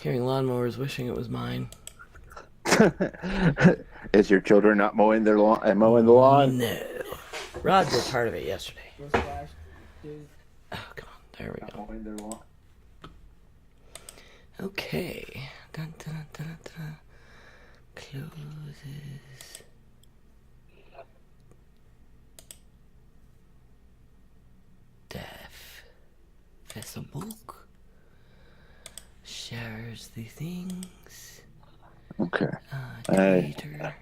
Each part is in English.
Hearing lawnmowers, wishing it was mine. Is your children not mowing their lawn? Mowing the lawn? No. Rod did part of it yesterday. Oh, come on. There we go. Mowing their lawn. Okay. Dun, dun, dun, dun. Closes. Deaf. Facebook. Shares the things. Okay. Creator.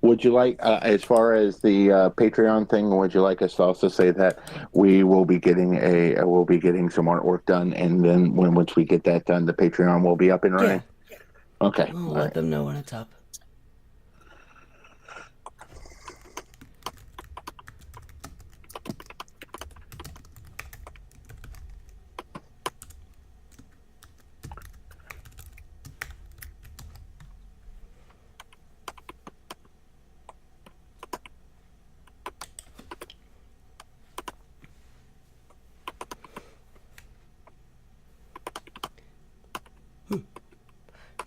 Would you like, as far as the Patreon thing, would you like us to also say that we will be getting some artwork done, and then once we get that done, the Patreon will be up and running? Yeah. Okay. We'll let them know when it's up.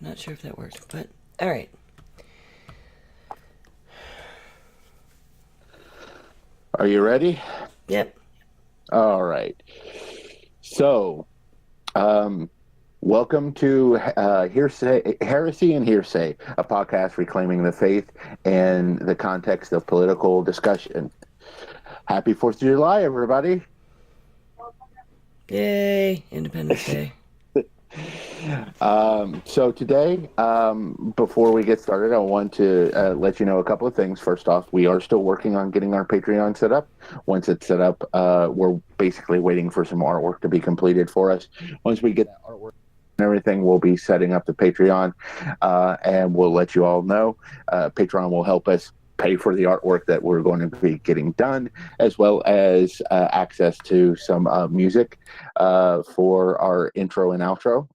Not sure if that worked, but all right. Are you ready? Yep. All right. So, welcome to Heresy and Hearsay, a podcast reclaiming the faith in the context of political discussion. Happy 4th of July, everybody. Yay, Independence Day. So today, before we get started, I want to let you know a couple of things. First off, we are still working on getting our Patreon set up. Once it's set up, we're basically waiting for some artwork to be completed for us. Once we get that artwork and everything, we'll be setting up the Patreon, and we'll let you all know. Patreon will help us pay for the artwork that we're going to be getting done, as well as access to some music for our intro and outro.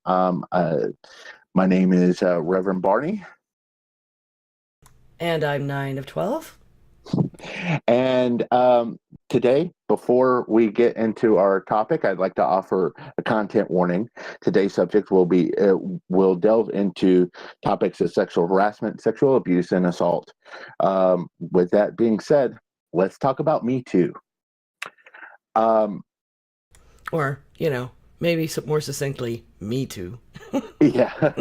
My name is Reverend Barney. And I'm 9 of 12. And today, before we get into our topic, I'd like to offer a content warning. Today's subject will delve into topics of sexual harassment, sexual abuse, and assault. With that being said, let's talk about Me Too. Or, maybe more succinctly, Me Too. Yeah.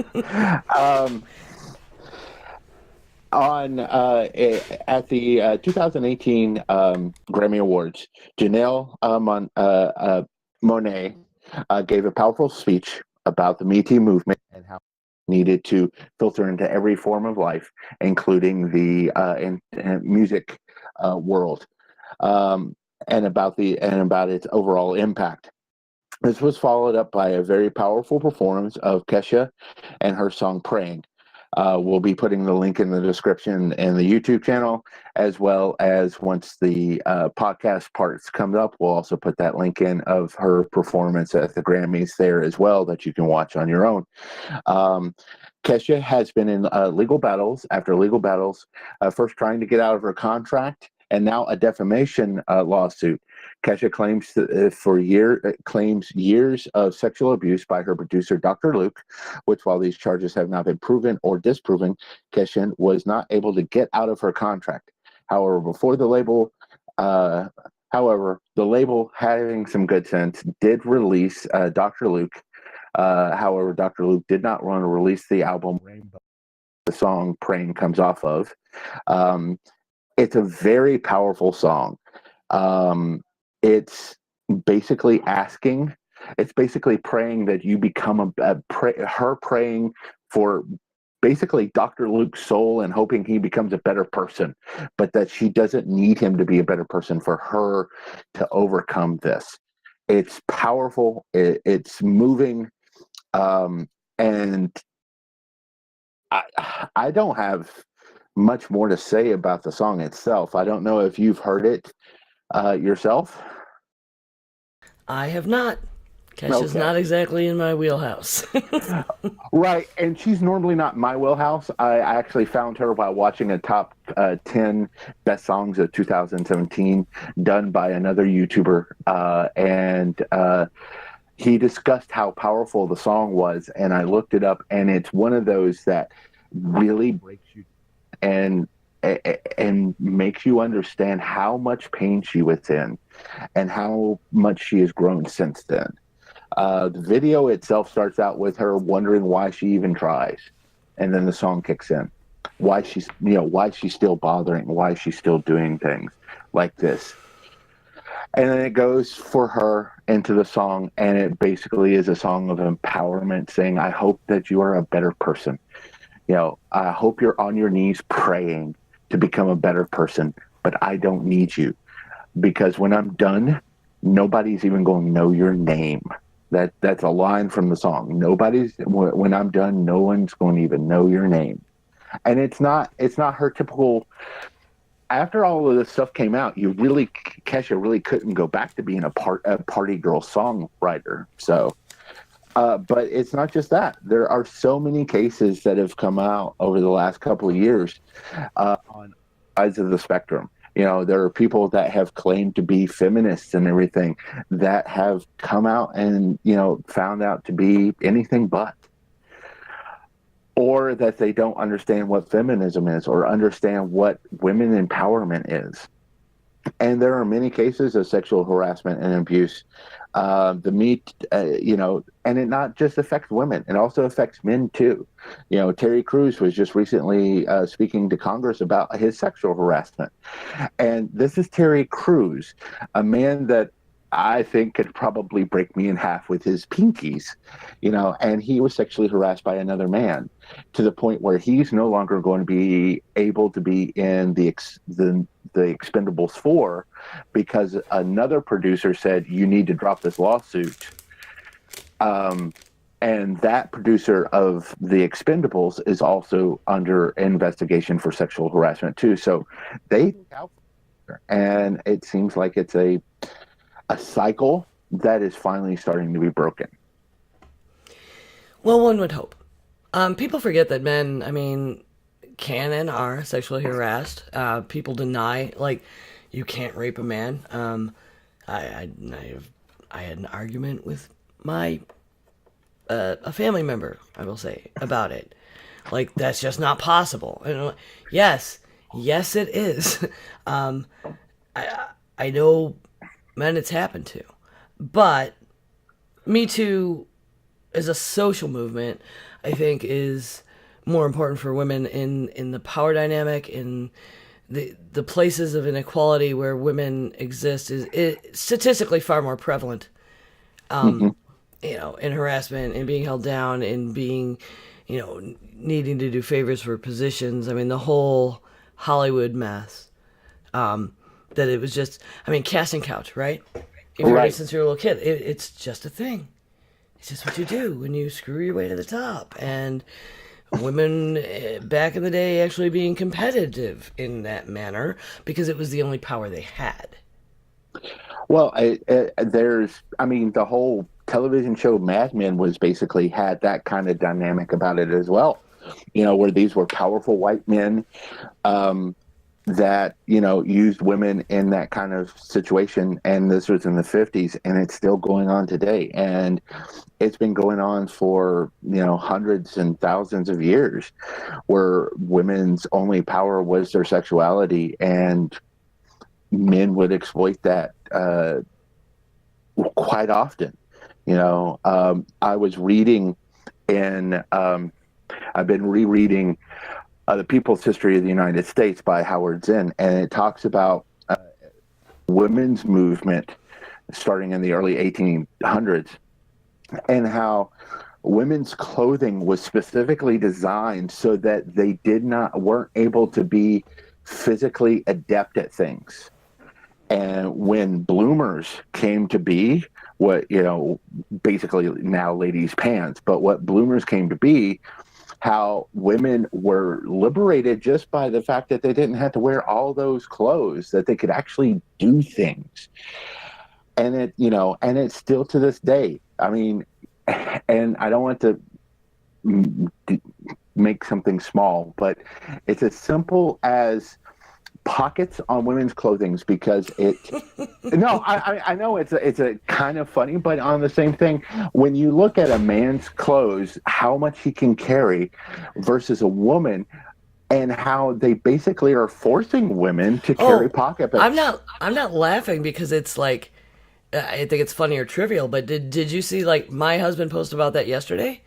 At the 2018 Grammy Awards, Janelle Monáe gave a powerful speech about the Me Too movement and how it needed to filter into every form of life, including the music world, and about its overall impact. This was followed up by a very powerful performance of Kesha and her song "Praying." We'll be putting the link in the description and the YouTube channel, as well as once the podcast parts come up, we'll also put that link in of her performance at the Grammys there as well that you can watch on your own. Kesha has been in legal battles after legal battles, first trying to get out of her contract, and now a defamation lawsuit. Kesha claims years of sexual abuse by her producer, Dr. Luke, which, while these charges have not been proven or disproven, Kesha was not able to get out of her contract. However, the label, having some good sense, did release Dr. Luke. However, Dr. Luke did not want to release the album Rainbow, the song Praying comes off of. It's a very powerful song. It's basically praying that you become her praying for basically Dr. Luke's soul and hoping he becomes a better person, but that she doesn't need him to be a better person for her to overcome this. It's powerful. It's moving. And I don't have much more to say about the song itself. I don't know if you've heard it yourself. I have not. Kesha's not exactly in my wheelhouse. Right, and she's normally not in my wheelhouse. I actually found her while watching a top 10 best songs of 2017 done by another YouTuber. And he discussed how powerful the song was, and I looked it up, and it's one of those that really breaks you and and makes you understand how much pain she was in and how much she has grown since then. The video itself starts out with her wondering why she even tries, and then the song kicks in. Why she's still bothering, why she's still doing things like this. And then it goes for her into the song, and it basically is a song of empowerment, saying, I hope that you are a better person. I hope you're on your knees praying to become a better person, but I don't need you, because when I'm done, nobody's even going to know your name. That's a line from the song. When I'm done, no one's going to even know your name. And it's not her typical. After all of this stuff came out, Kesha really couldn't go back to being a party girl songwriter. So, but it's not just that. There are so many cases that have come out over the last couple of years on sides of the spectrum. There are people that have claimed to be feminists and everything that have come out and, found out to be anything but. Or that they don't understand what feminism is or understand what women empowerment is. And there are many cases of sexual harassment and abuse. And it not just affects women, it also affects men too. Terry Crews was just recently speaking to Congress about his sexual harassment. And this is Terry Crews, a man that I think could probably break me in half with his pinkies, and he was sexually harassed by another man to the point where he's no longer going to be able to be in the Expendables 4 because another producer said, you need to drop this lawsuit. And that producer of the Expendables is also under investigation for sexual harassment too. So they, and it seems like it's a cycle that is finally starting to be broken. Well, one would hope. People forget that men, can and are sexually harassed. People deny, you can't rape a man. I had an argument with a family member, I will say, about it. That's just not possible. And yes, it is. I know men it's happened to, but Me Too as a social movement, I think, is more important for women in the power dynamic, in the places of inequality where women exist is statistically far more prevalent. In harassment and being held down and being, needing to do favors for positions. The whole Hollywood mess. That it was just, casting couch, right? You've heard it since you were a little kid. It's just a thing. It's just what you do when you screw your way to the top. And women back in the day actually being competitive in that manner because it was the only power they had. Well, the whole television show Mad Men was basically had that kind of dynamic about it as well. Where these were powerful white men that, used women in that kind of situation. And this was in the 50s, and it's still going on today. And it's been going on for, hundreds and thousands of years, where women's only power was their sexuality, and men would exploit that quite often. I was reading I've been rereading The People's History of the United States by Howard Zinn, and it talks about women's movement starting in the early 1800s and how women's clothing was specifically designed so that they weren't able to be physically adept at things. And when bloomers came to be, basically now ladies' pants, but what bloomers came to be, how women were liberated just by the fact that they didn't have to wear all those clothes, that they could actually do things. And it's still to this day. And I don't want to make something small, but it's as simple as pockets on women's clothing because it. No, I know it's a kind of funny, but on the same thing, when you look at a man's clothes, how much he can carry versus a woman, and how they basically are forcing women to carry Oh, pocketbooks. I'm not laughing because it's like I think it's funny or trivial, but did you see like my husband posted about that yesterday?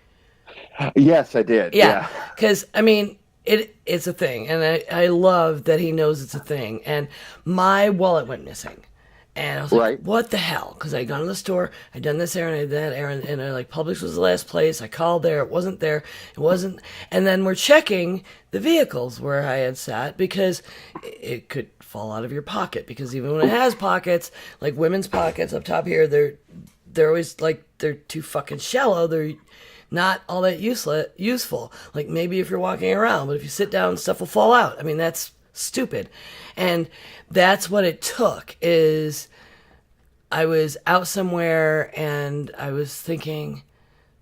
Yes, I did. Yeah, Yeah, because I mean, it's a thing, and I love that he knows it's a thing. And my wallet went missing, and I was like, right. "What the hell?" Because I gone to the store, I'd done this errand, I did that errand, and I like Publix was the last place. I called there, it wasn't there, it wasn't, and then we're checking the vehicles where I had sat because it could fall out of your pocket. Because even when it has pockets, like women's pockets up top here, they're always like they're too fucking shallow. They're not all that useful. Like maybe if you're walking around, but if you sit down, stuff will fall out. I mean, that's stupid. And that's what it took is I was out somewhere and I was thinking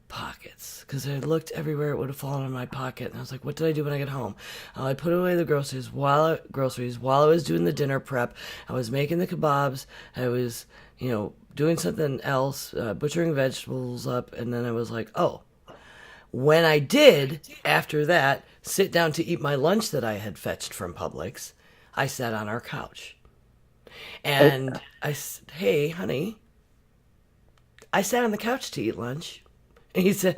pockets because I looked everywhere it would have fallen in my pocket and I was like, what did I do when I get home? I put away the groceries while I was doing the dinner prep. I was making the kebabs. I was, doing something else, butchering vegetables up, and then I was like, oh, when I did, after that, sit down to eat my lunch that I had fetched from Publix, I sat on our couch. It, And I said, hey, honey, I sat on the couch to eat lunch. And he said,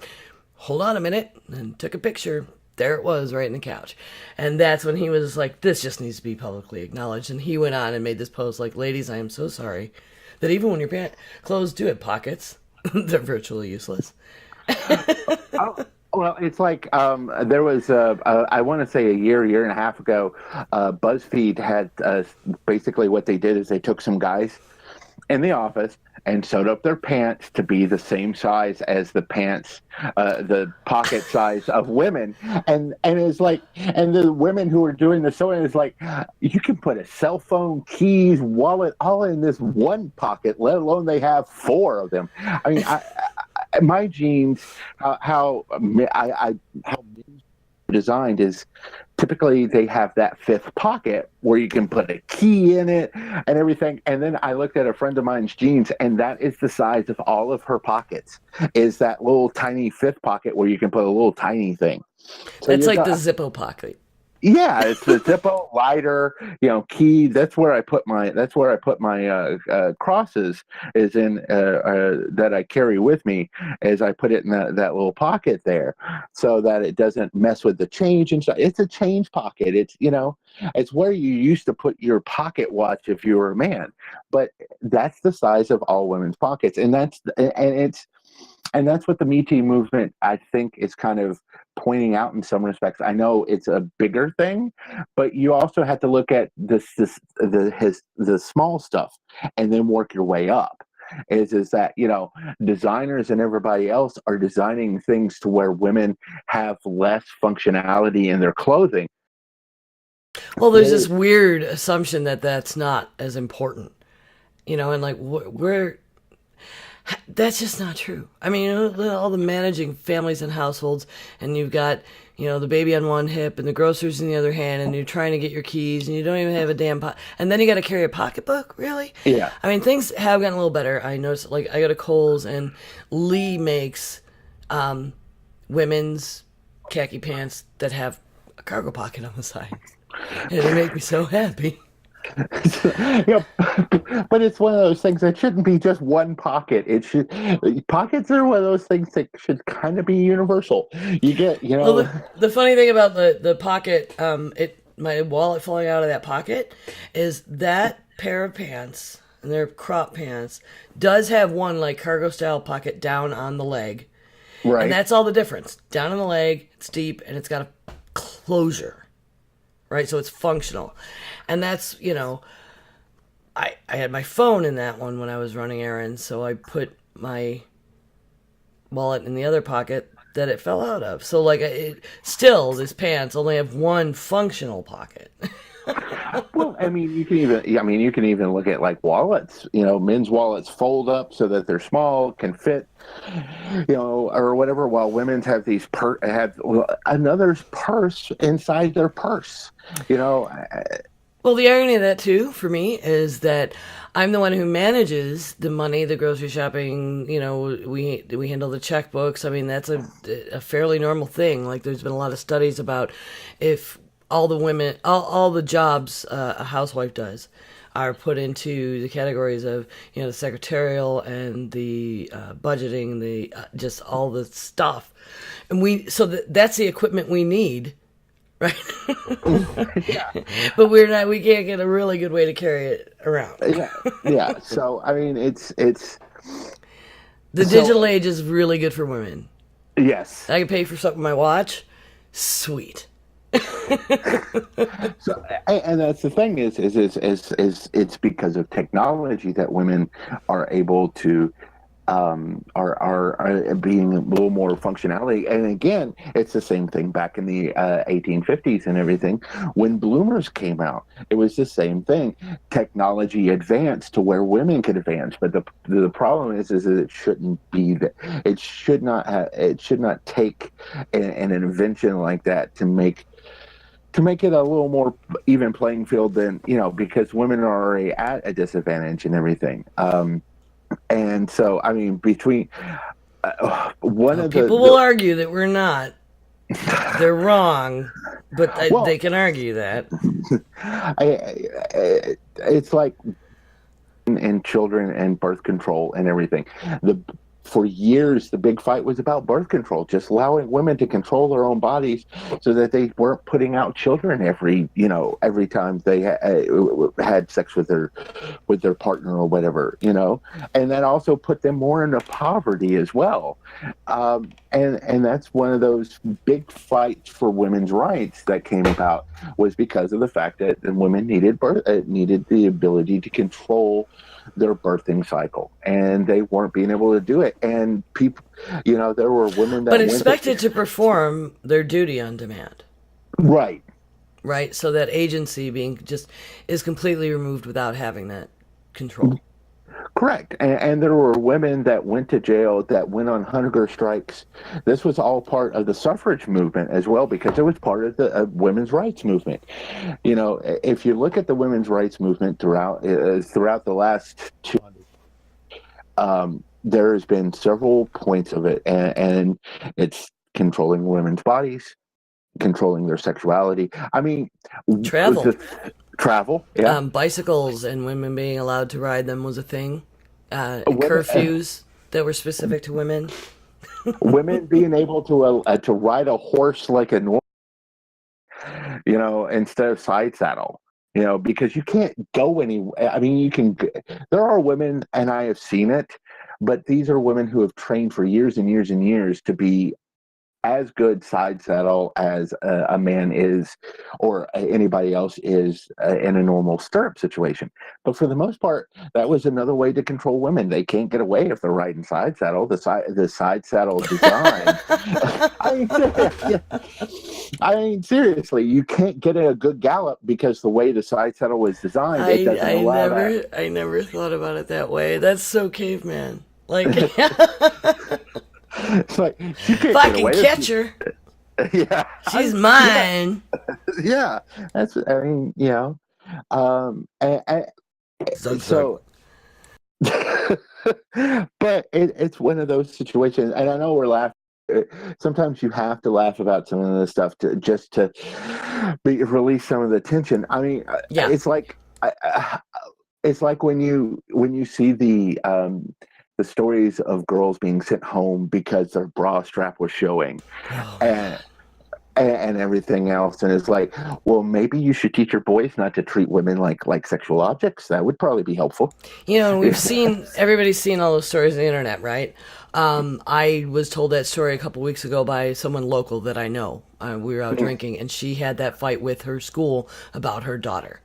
hold on a minute, and took a picture. There it was, right in the couch. And that's when he was like, this just needs to be publicly acknowledged. And he went on and made this post like, ladies, I am so sorry that even when your clothes do have pockets, they're virtually useless. oh, well, it's like there was, I want to say a year and a half ago, BuzzFeed had basically what they did is they took some guys in the office and sewed up their pants to be the same size as the pants, the pocket size of women, and it's like, and the women who are doing the sewing is like, you can put a cell phone, keys, wallet, all in this one pocket, let alone they have four of them. I mean, my jeans, how designed is typically they have that fifth pocket where you can put a key in it and everything. And then I looked at a friend of mine's jeans, and that is the size of all of her pockets. Is that little tiny fifth pocket where you can put a little tiny thing. So That's you like the got. Zippo pocket. Yeah, it's the Zippo lighter, key. That's where I put my crosses is in that I carry with me. Is I put it in that little pocket there, so that it doesn't mess with the change and stuff. It's a change pocket. It's where you used to put your pocket watch if you were a man, but that's the size of all women's pockets, and that's what the Me Too movement, I think, is kind of pointing out in some respects. I know it's a bigger thing, but you also have to look at the small stuff and then work your way up. Is that designers and everybody else are designing things to where women have less functionality in their clothing. Well, there's this weird assumption that that's not as important, and like we're that's just not true. I mean, all the managing families and households, and you've got, the baby on one hip and the groceries in the other hand, and you're trying to get your keys, and you don't even have a damn and then you got to carry a pocketbook, really? Yeah. I mean, things have gotten a little better. I noticed, like, I go to Kohl's, and Lee makes women's khaki pants that have a cargo pocket on the side. And they make me so happy. Yeah, but it's one of those things that shouldn't be just one pocket. Pockets are one of those things that should kind of be universal. You get, Well, the funny thing about the pocket, my wallet falling out of that pocket, is that pair of pants, and they're crop pants, does have one like cargo style pocket down on the leg, right? And that's all the difference. Down on the leg, it's deep, and it's got a closure, right? So it's functional, and that's I had my phone in that one when I was running errands, so I put my wallet in the other pocket that it fell out of. So like still, these pants only have one functional pocket. Well, I mean, you can even look at like wallets. Men's wallets fold up so that they're small, can fit, or whatever. While women's have these have another purse inside their purse. Well, the irony of that too, for me, is that I'm the one who manages the money, the grocery shopping. You know, we handle the checkbooks. I mean, that's a fairly normal thing. Like, there's been a lot of studies about if all the women, all the jobs a housewife does, are put into the categories of, you know, the secretarial and the budgeting, the just all the stuff, and that's the equipment we need, right? Yeah. But we can't get a really good way to carry it around. Yeah, yeah. So I mean, it's The so digital age is really good for women. yes. I can pay for something my watch. Sweet. So and that's the thing is it's because of technology that women are able to are being a little more functionality. And again, it's the same thing back in the 1850s and everything. When bloomers came out, it was the same thing. Technology advanced to where women could advance, but the problem is that it shouldn't be that. It should not take an invention like that to make it a little more even playing field than, you know, because women are already at a disadvantage and everything. And so, I mean, between one of People will argue that we're not. They're wrong, but well, they can argue that. It's like in children and birth control and everything. For years, the big fight was about birth control, just allowing women to control their own bodies, so that they weren't putting out children every time they had sex with their partner or whatever, you know, and that also put them more into poverty as well. And that's one of those big fights for women's rights that came about, was because of the fact that the women needed the ability to control their birthing cycle, and they weren't being able to do it. And people, you know, there were women that but expected to perform their duty on demand. Right. So that agency is completely removed without having that control. Correct. And there were women that went to jail, that went on hunger strikes. This was all part of the suffrage movement as well, because it was part of the women's rights movement. You know, if you look at the women's rights movement throughout the last 200, there has been several points of it, and it's controlling women's bodies, controlling their sexuality. I mean, travel, yeah. Bicycles and women being allowed to ride them was a thing. Women, curfews that were specific to women. Women being able to ride a horse like a normal, you know, instead of side saddle, you know, because you can't go anywhere. I mean, there are women, and I have seen it, but these are women who have trained for years and years and years to be as good side saddle as a man is, or anybody else is, in a normal stirrup situation. But for the most part, that was another way to control women. They can't get away if they're riding side saddle. The side saddle design. I mean, seriously, you can't get a good gallop because the way the side saddle was designed, it doesn't allow that. I never thought about it that way. That's so caveman. Like, it's like, you can't if I can catch her, yeah, she's mine. Yeah, that's. I mean, you know, so. But it's one of those situations, and I know we're laughing. Sometimes you have to laugh about some of the stuff to release some of the tension. I mean, yeah. It's like when you see the stories of girls being sent home because their bra strap was showing, and everything else, and it's like, well, maybe you should teach your boys not to treat women like sexual objects. That would probably be helpful. You know, everybody's seen all those stories on the internet, right? I was told that story a couple weeks ago by someone local that I know. We were out drinking, and she had that fight with her school about her daughter.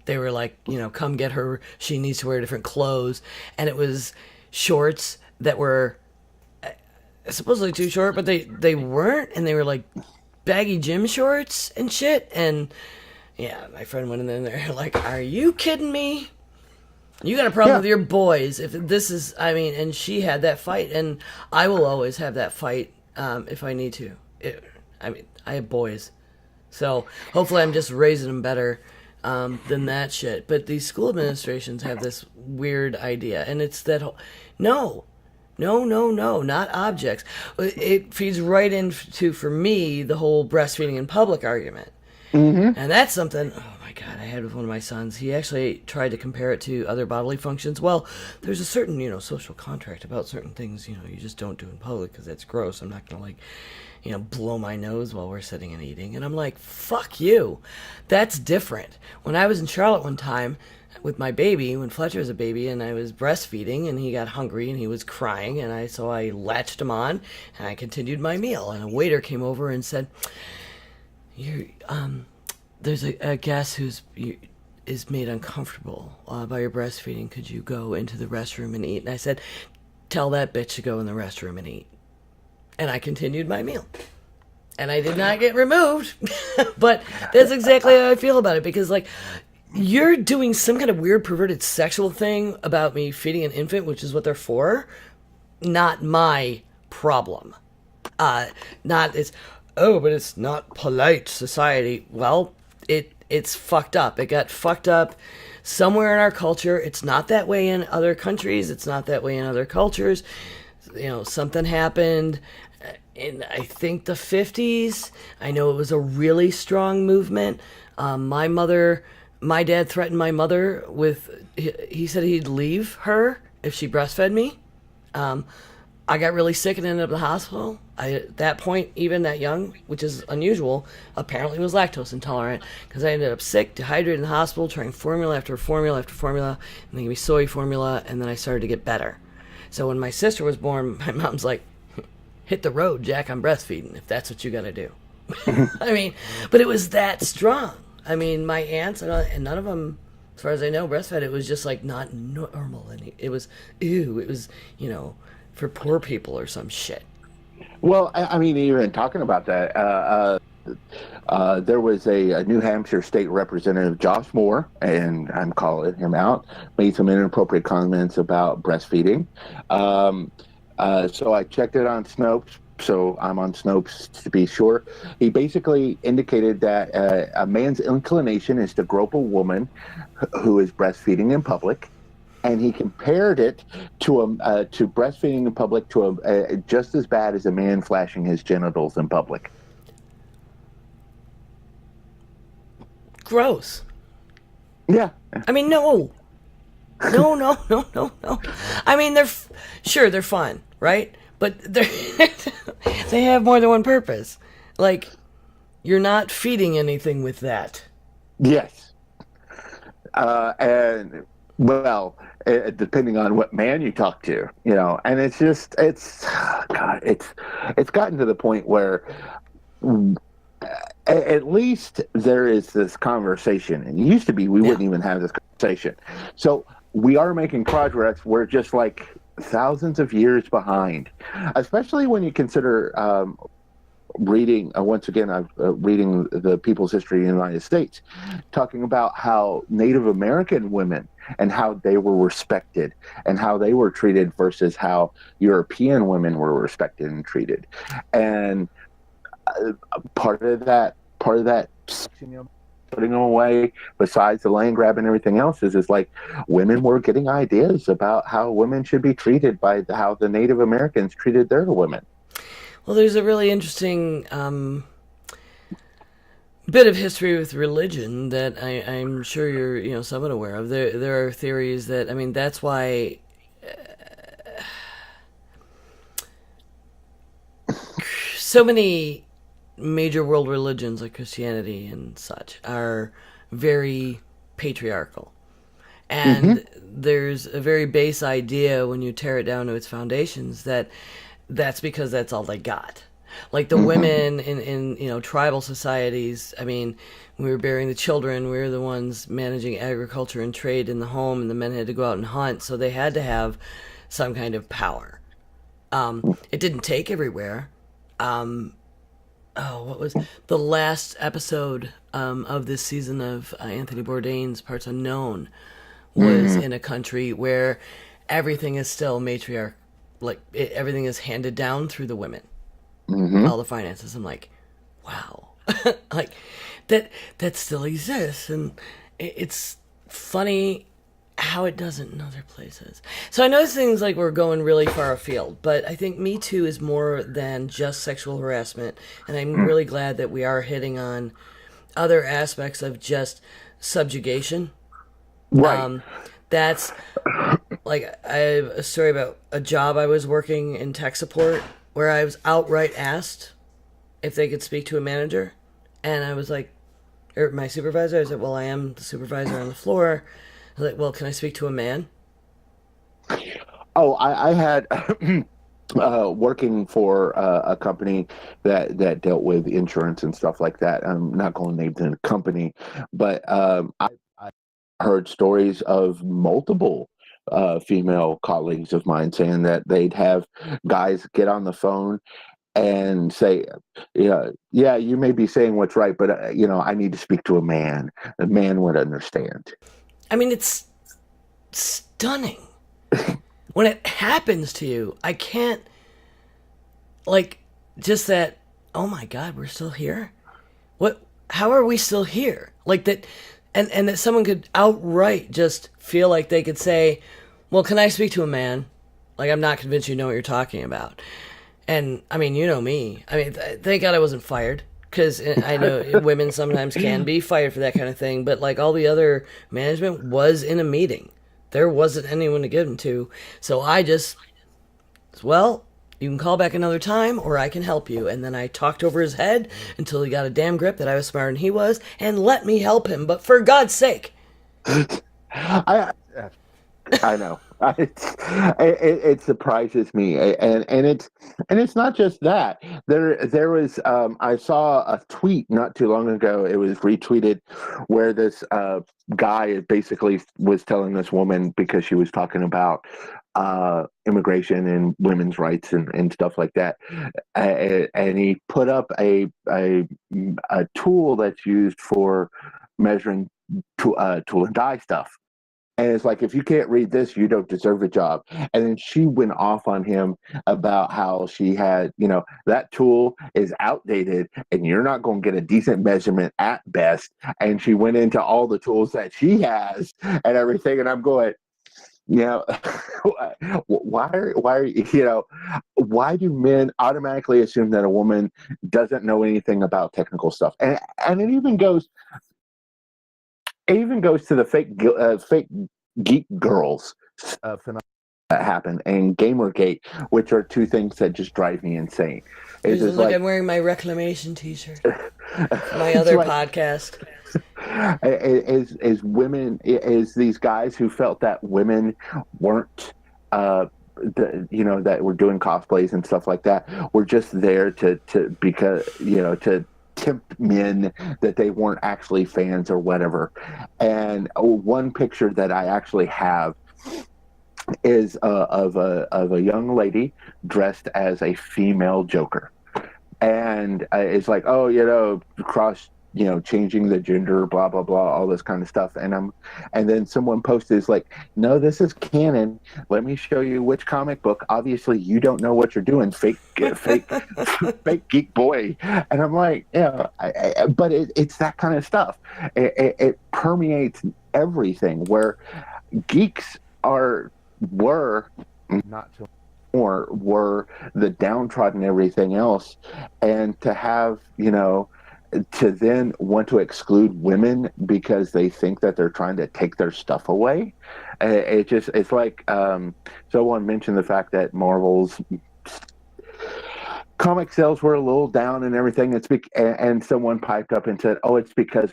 They were like, you know, come get her. She needs to wear different clothes, and it was shorts that were supposedly too short, but they weren't, and they were like baggy gym shorts and shit. And yeah, my friend went in there like, are you kidding me? You got a problem with your boys if this is, I mean, and she had that fight, and I will always have that fight if I need to. I mean, I have boys, so hopefully I'm just raising them better than that shit. But these school administrations have this weird idea, and it's that no, no, not objects. It feeds right into, for me, the whole breastfeeding in public argument. And that's something, oh my God, I had with one of my sons. He actually tried to compare it to other bodily functions. Well, there's a certain, social contract about certain things, you just don't do in public because that's gross. I'm not going to, blow my nose while we're sitting and eating. And I'm like, fuck you. That's different. When I was in Charlotte one time with my baby, when Fletcher was a baby, and I was breastfeeding, and he got hungry and he was crying, and so I latched him on and I continued my meal. And a waiter came over and said, there's a guest who's is made uncomfortable by your breastfeeding. Could you go into the restroom and eat? And I said, tell that bitch to go in the restroom and eat. And I continued my meal. And I did not get removed. But that's exactly how I feel about it. Because, you're doing some kind of weird perverted sexual thing about me feeding an infant, which is what they're for. Not my problem. But it's not polite society. Well, it's fucked up. It got fucked up somewhere in our culture. It's not that way in other countries. It's not that way in other cultures. Something happened in, I think, the 50s. I know it was a really strong movement. My dad threatened my mother with, he said he'd leave her if she breastfed me. I got really sick and ended up in the hospital. At that point, even that young, which is unusual, apparently was lactose intolerant, because I ended up sick, dehydrated in the hospital, trying formula after formula after formula, and they gave me soy formula, and then I started to get better. So when my sister was born, my mom's like, hit the road, Jack, I'm breastfeeding, if that's what you gotta do. But it was that strong. My aunts, and none of them, as far as I know, breastfed. It was just not normal. And it was, for poor people or some shit. Well, even talking about that, there was a New Hampshire state representative, Josh Moore, and I'm calling him out, made some inappropriate comments about breastfeeding. So I checked it on Snopes. So I'm on Snopes to be sure. He basically indicated that a man's inclination is to grope a woman who is breastfeeding in public, and he compared it to breastfeeding in public to just as bad as a man flashing his genitals in public. Gross. Yeah. No. No. They're fun, right? But they have more than one purpose. You're not feeding anything with that. Yes. Depending on what man you talk to, and it's gotten to the point where at least there is this conversation. And it used to be we wouldn't even have this conversation. So we are making progress. We're just thousands of years behind, especially when you consider reading reading the People's History of the United States, talking about how Native American women and how they were respected and how they were treated versus how European women were respected and treated. And part of that putting them away, besides the land grab and everything else, is women were getting ideas about how women should be treated by how the Native Americans treated their women. Well, there's a really interesting bit of history with religion that I'm sure you're somewhat aware of. There are theories that, that's why so many major world religions like Christianity and such are very patriarchal. And there's a very base idea when you tear it down to its foundations that's because that's all they got. The women in tribal societies, when we were bearing the children, we were the ones managing agriculture and trade in the home, and the men had to go out and hunt, so they had to have some kind of power. It didn't take everywhere. What was the last episode of this season of Anthony Bourdain's Parts Unknown was in a country where everything is still matriarch, everything is handed down through the women, all the finances. I'm like, wow, that still exists, and it's funny how it doesn't in other places. So I know things like we're going really far afield, but I think Me Too is more than just sexual harassment, and I'm really glad that we are hitting on other aspects of just subjugation. Right. Um, that's like I have a story about a job I was working in tech support where I was outright asked if they could speak to a manager, and I was like, or my supervisor. I said, "Well, I am the supervisor on the floor." I was like, "Well, can I speak to a man?" Oh, I had working for a company that dealt with insurance and stuff like that. I'm not going to name the company, but I heard stories of multiple female colleagues of mine saying that they'd have guys get on the phone and say, yeah, you may be saying what's right, but I need to speak to a man. A man would understand. I mean, it's stunning when it happens to you. I can't like just that. Oh my God, we're still here. What? How are we still here? Like that, and that someone could outright just feel like they could say, "Well, can I speak to a man?" Like I'm not convinced you know what you're talking about. And I mean, you know me. I mean, thank God I wasn't fired because I know women sometimes can be fired for that kind of thing. But like all the other management was in a meeting, there wasn't anyone to give them to. So I just, well, you can call back another time or I can help you. And then I talked over his head until he got a damn grip that I was smarter than he was and let me help him. But for God's sake. I I know. It surprises me, and it's not just that. There was I saw a tweet not too long ago. It was retweeted, where this guy basically was telling this woman because she was talking about immigration and women's rights and stuff like that, and he put up a tool that's used for measuring tool and die stuff. And it's like, if you can't read this, you don't deserve a job. And then she went off on him about how she had, that tool is outdated and you're not going to get a decent measurement at best. And she went into all the tools that she has and everything. And I'm going, you know, why do men automatically assume that a woman doesn't know anything about technical stuff? And it even goes to the fake geek girls phenomenon that happen, and Gamergate, which are two things that just drive me insane. It's just Look, like I'm wearing my reclamation t-shirt. My it's other like podcast. is women is these guys who felt that women weren't that were doing cosplays and stuff like that were just there to because to tempt men, that they weren't actually fans or whatever. And one picture that I actually have is of a young lady dressed as a female Joker, and it's like, oh, cross, changing the gender, blah blah blah, all this kind of stuff. And then someone posted, is like, no, this is canon. Let me show you which comic book. Obviously, you don't know what you're doing, fake geek boy. And I'm like, yeah, but it's that kind of stuff. It permeates everything, where geeks were not so more were the downtrodden, everything else. And to have, to then want to exclude women because they think that they're trying to take their stuff away. It's like, someone mentioned the fact that Marvel's comic sales were a little down and everything. And someone piped up and said, "Oh, it's because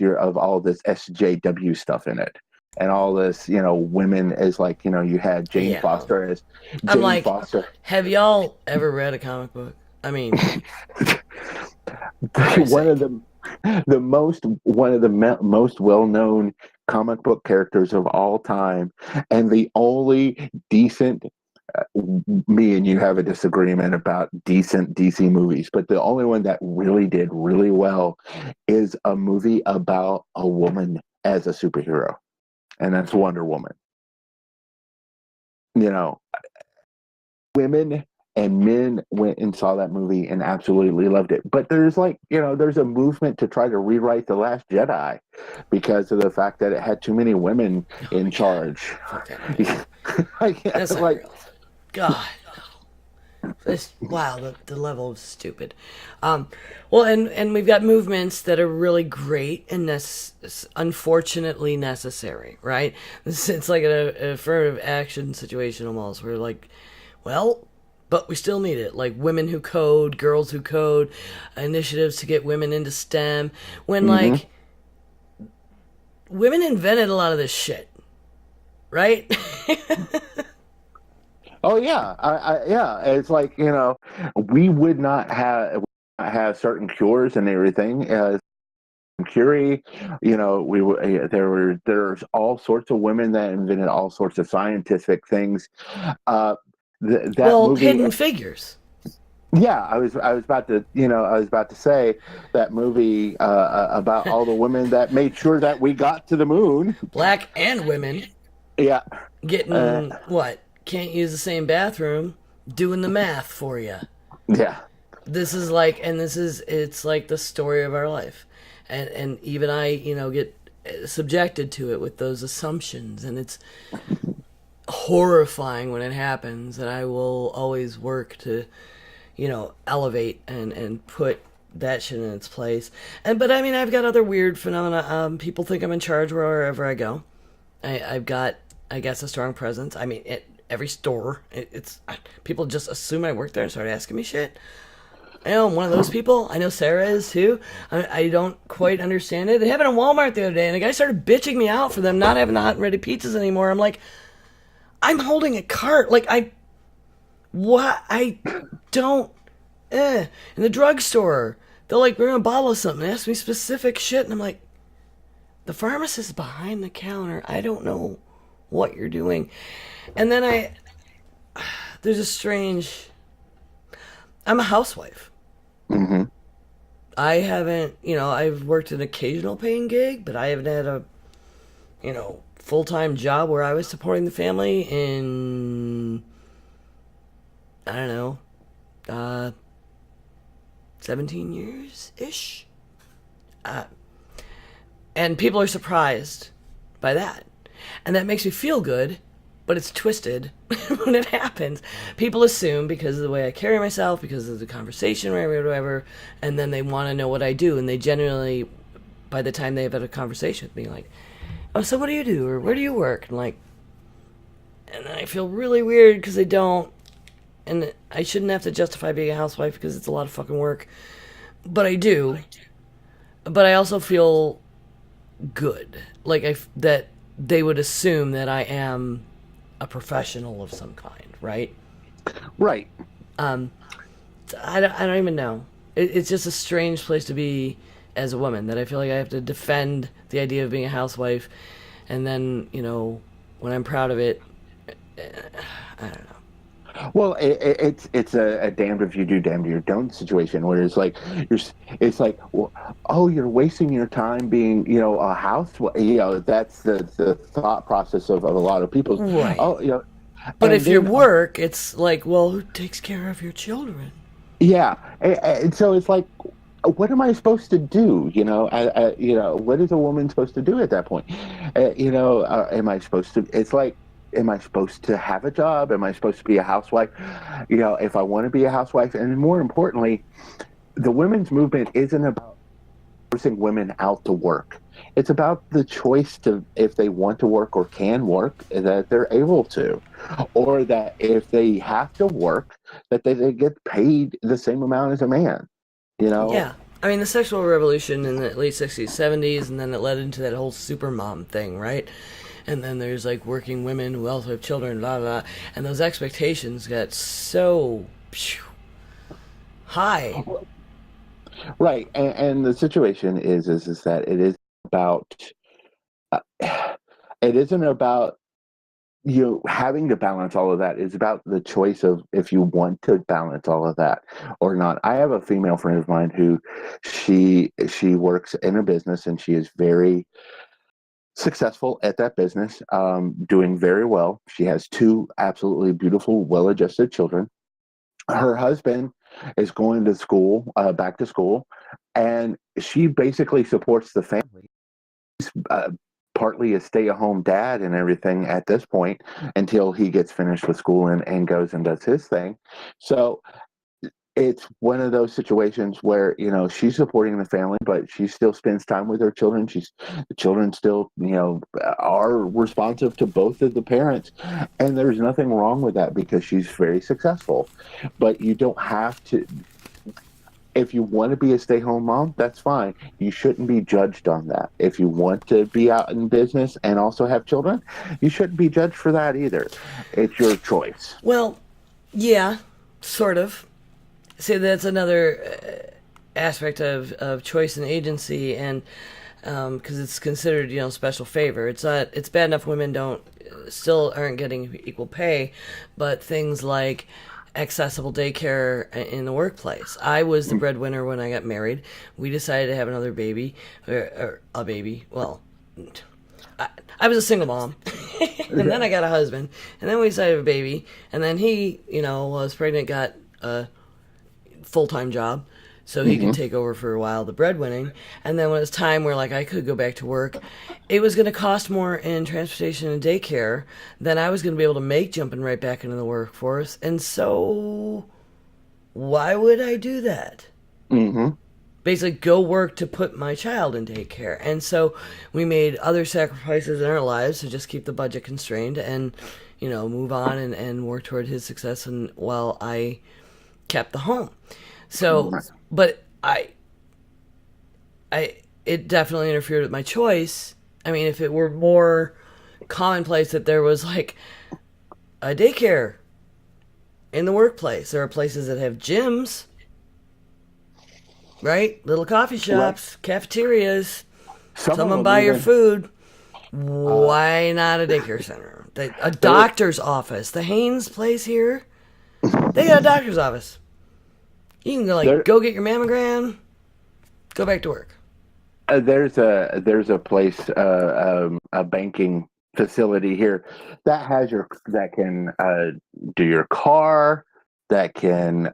you're of all this SJW stuff in it." And all this, women, is like, you had Jane Yeah. Foster as I'm Jane like, Foster. have y'all ever read a comic book? I mean, for Christ's one of sake. one of the most well-known comic book characters of all time, and the only decent, me and you have a disagreement about decent DC movies, but the only one that really did really well is a movie about a woman as a superhero, and that's Wonder Woman. You know, women and men went and saw that movie and absolutely loved it. But there's like, there's a movement to try to rewrite The Last Jedi because of the fact that it had too many women in charge. Fuck that movie. That's not like, real. God, no. Wow, the level of stupid. Well, and we've got movements that are really great and unfortunately necessary, right? It's like an affirmative action situation almost. Where like, well, but we still need it. Like women who code, girls who code, initiatives to get women into STEM. When like women invented a lot of this shit, right? Oh yeah, yeah. It's like we would not have certain cures and everything. Curie, there's all sorts of women that invented all sorts of scientific things. That Well, movie, Hidden Figures. yeah, I was about to say that movie about all the women that made sure that we got to the moon. Black and women Yeah, getting what? Can't use the same bathroom, doing the math for you. yeah. This is like, and it's like the story of our life. And even I, get subjected to it with those assumptions, and it's horrifying when it happens, and I will always work to, elevate and put that shit in its place. But I mean, I've got other weird phenomena. People think I'm in charge wherever I go. I've got, I guess, a strong presence. I mean, at every store, it's people just assume I work there and start asking me shit. I know I'm one of those people. I know Sarah is too. I don't quite understand it. It happened in Walmart the other day, and a guy started bitching me out for them not having the hot and ready pizzas anymore. I'm like, I'm holding a cart. Like, what? I don't, In the drugstore, they'll like bring a bottle of something and ask me specific shit, and I'm like, the pharmacist behind the counter, I don't know what you're doing. And then there's a strange, I'm a housewife. Mm-hmm. I haven't, I've worked an occasional paying gig, but I haven't had a, full-time job where I was supporting the family in, I don't know, 17 years-ish. And people are surprised by that. And that makes me feel good, but it's twisted when it happens. People assume because of the way I carry myself, because of the conversation, whatever, and then they want to know what I do, and they generally, by the time they've had a conversation with me, like, oh, so what do you do, or where do you work? And I feel really weird because they don't, and I shouldn't have to justify being a housewife because it's a lot of fucking work, but I do. But I also feel good, like that they would assume that I am a professional of some kind, right? Right. I don't even know. It's just a strange place to be as a woman, that I feel like I have to defend the idea of being a housewife, and then, when I'm proud of it, I don't know. Well, it's a damned if you do, damned if you don't situation where it's like it's like, well, oh, you're wasting your time being a housewife. That's the thought process of a lot of people. Right. Oh, but if you work, it's like, well, who takes care of your children? Yeah, and so it's like, what am I supposed to do? What is a woman supposed to do at that point? Am I supposed to? It's like, am I supposed to have a job? Am I supposed to be a housewife? If I want to be a housewife, and more importantly, the women's movement isn't about forcing women out to work. It's about the choice to, if they want to work or can work, that they're able to, or that if they have to work, that they get paid the same amount as a man. Yeah. I mean, the sexual revolution in the late 60s, 70s, and then it led into that whole supermom thing, right? And then there's like working women who also have children, blah, blah, blah. And those expectations got so high. Right. And the situation is that it is about, it isn't about having to balance all of that. It's about the choice of if you want to balance all of that or not. I have a female friend of mine who she works in a business, and she is very successful at that business, doing very well. She has two absolutely beautiful, well-adjusted children. her husband is going to school, back to school, and she basically supports the family. Uh, Partly a stay-at-home dad and everything at this point until he gets finished with school and goes and does his thing. So it's one of those situations where she's supporting the family, but she still spends time with her children. The children still are responsive to both of the parents, and there's nothing wrong with that because she's very successful. But you don't have to. If you want to be a stay-home mom, that's fine. You shouldn't be judged on that. If you want to be out in business and also have children, you shouldn't be judged for that either. It's your choice. Well, yeah, sort of. See, that's another aspect of choice and agency, and because it's considered, special favor. It's not. It's bad enough women still aren't getting equal pay, but things like accessible daycare in the workplace. I was the breadwinner when I got married. We decided to have another baby, or a baby. Well, I was a single mom, and then I got a husband, and then we decided to have a baby, and then he, was pregnant, got a full-time job, so he could take over for a while the breadwinning. And then when it was time where I could go back to work, it was going to cost more in transportation and daycare than I was going to be able to make jumping right back into the workforce. And so why would I do that? Basically go work to put my child in daycare. And so we made other sacrifices in our lives to just keep the budget constrained and move on and work toward his success, and while I kept the home. So, but it definitely interfered with my choice. I mean, if it were more commonplace that there was a daycare in the workplace, there are places that have gyms, right? Little coffee shops, cafeterias, someone buy your food. Why not a daycare center? A doctor's office. The Haynes place here, they got a doctor's office. You can go get your mammogram, go back to work. There's a place, a banking facility here that can do your car, that can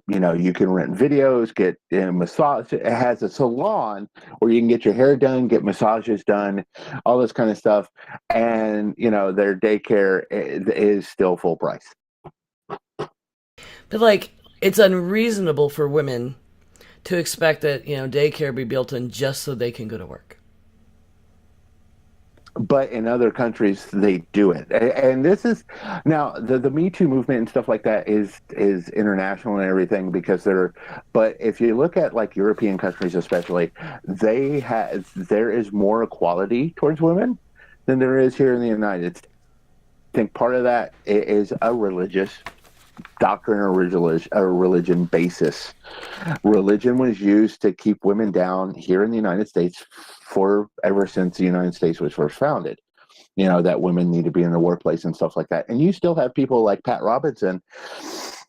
you can rent videos, get massage. It has a salon where you can get your hair done, get massages done, all this kind of stuff, and their daycare is still full price. But it's unreasonable for women to expect that daycare be built in just so they can go to work. But in other countries, they do it, and this is now the Me Too movement and stuff like that is international and everything because they're. But if you look at European countries, especially, there is more equality towards women than there is here in the United States. I think part of that is a religious doctrine or religion basis. Religion was used to keep women down here in the United States ever since the United States was first founded. That women need to be in the workplace and stuff like that. And you still have people like Pat Robinson,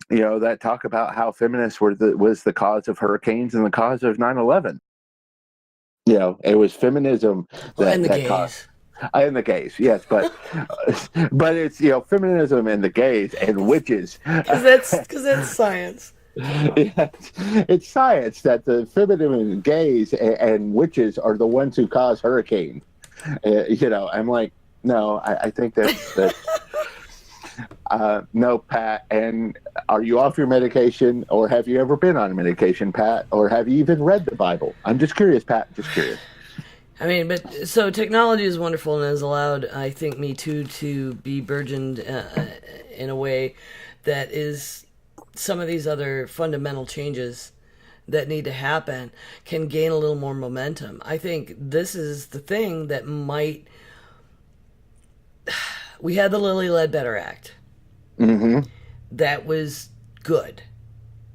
that talk about how feminists was the cause of hurricanes and the cause of 9/11. It was feminism that caused. And the gays, yes, but it's feminism and the gays and witches. Because that's science. Yeah, it's science that the feminine and gays and witches are the ones who cause hurricanes. I'm like, no, I think that no, Pat. And are you off your medication, or have you ever been on medication, Pat, or have you even read the Bible? I'm just curious, Pat. Just curious. I mean, but so technology is wonderful and has allowed, I think, Me Too to be burgeoned in a way that is some of these other fundamental changes that need to happen can gain a little more momentum. I think this is the thing that might. We had the Lilly Ledbetter Act. That was good.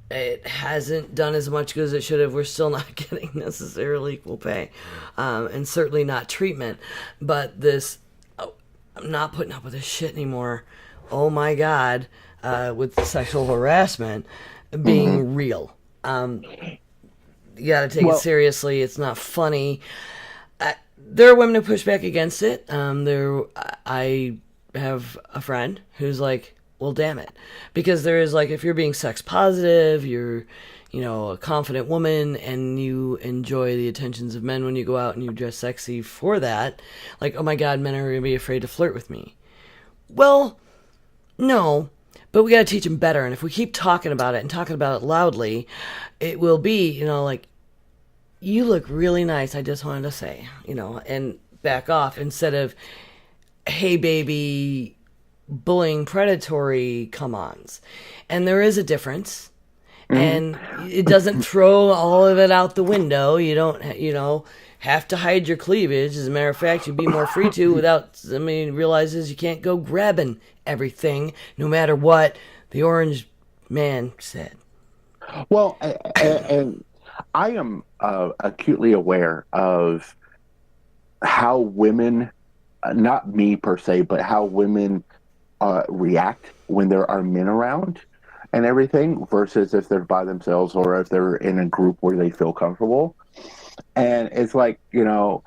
It hasn't done as much good as it should have. We're still not getting necessarily equal pay, and certainly not treatment. But I'm not putting up with this shit anymore. Oh my God, with sexual harassment being real. You got to take it seriously. It's not funny. There are women who push back against it. I have a friend who's like, well, damn it. Because there is, like, if you're being sex positive, you're, you know, a confident woman and you enjoy the attentions of men when you go out and you dress sexy for that, like, oh my God, men are going to be afraid to flirt with me. Well, no, but we got to teach them better. And if we keep talking about it and talking about it loudly, it will be, you know, like, you look really nice, I just wanted to say, you know, and back off instead of, hey, baby, bullying, predatory come-ons. And there is a difference. And it doesn't throw all of it out the window. You don't, you know, have to hide your cleavage. As a matter of fact, you'd be more free to without, I mean, realizes you can't go grabbing everything, no matter what the orange man said. Well, and I am acutely aware of how women, not me per se, but how women react when there are men around and everything versus if they're by themselves or if they're in a group where they feel comfortable. And it's like, you know,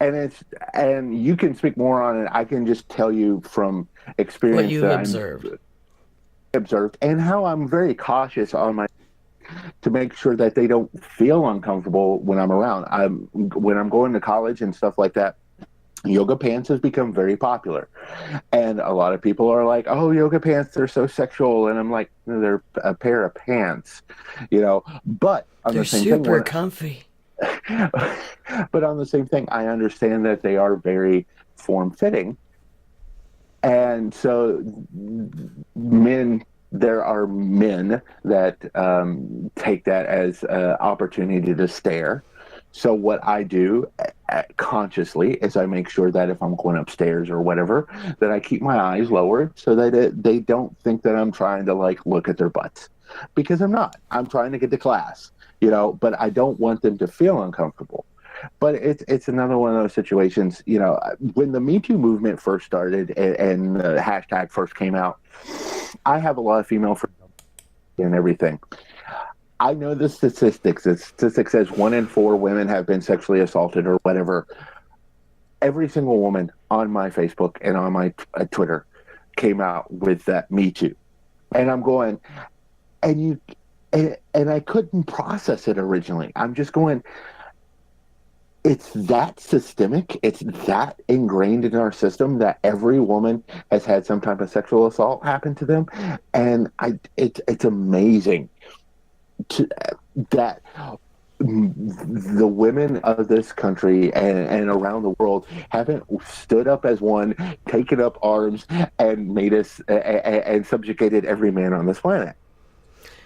and you can speak more on it. I can just tell you from experience What you've observed. And how I'm very cautious on my to make sure that they don't feel uncomfortable when I'm around. When I'm going to college and stuff like that, yoga pants has become very popular. And a lot of people are like, oh, yoga pants, they're so sexual. And I'm like, no, they're a pair of pants, you know. But on They're the same super thing, comfy. but on the same thing, I understand that they are very form-fitting. And so there are men that take that as an opportunity to stare. So what I do consciously is I make sure that if I'm going upstairs or whatever, that I keep my eyes lowered so that they don't think that I'm trying to like look at their butts, because I'm not. I'm trying to get to class, you know, but I don't want them to feel uncomfortable. But it's another one of those situations, you know, when the Me Too movement first started and the hashtag first came out, I have a lot of female friends and everything. I know the statistics. The statistic says 1 in 4 women have been sexually assaulted or whatever. Every single woman on my Facebook and on my Twitter came out with that Me Too. And I'm going, and I couldn't process it originally. I'm just going, it's that systemic, it's that ingrained in our system that every woman has had some type of sexual assault happen to them. And it's amazing that the women of this country and around the world haven't stood up as one, taken up arms, and made us and subjugated every man on this planet.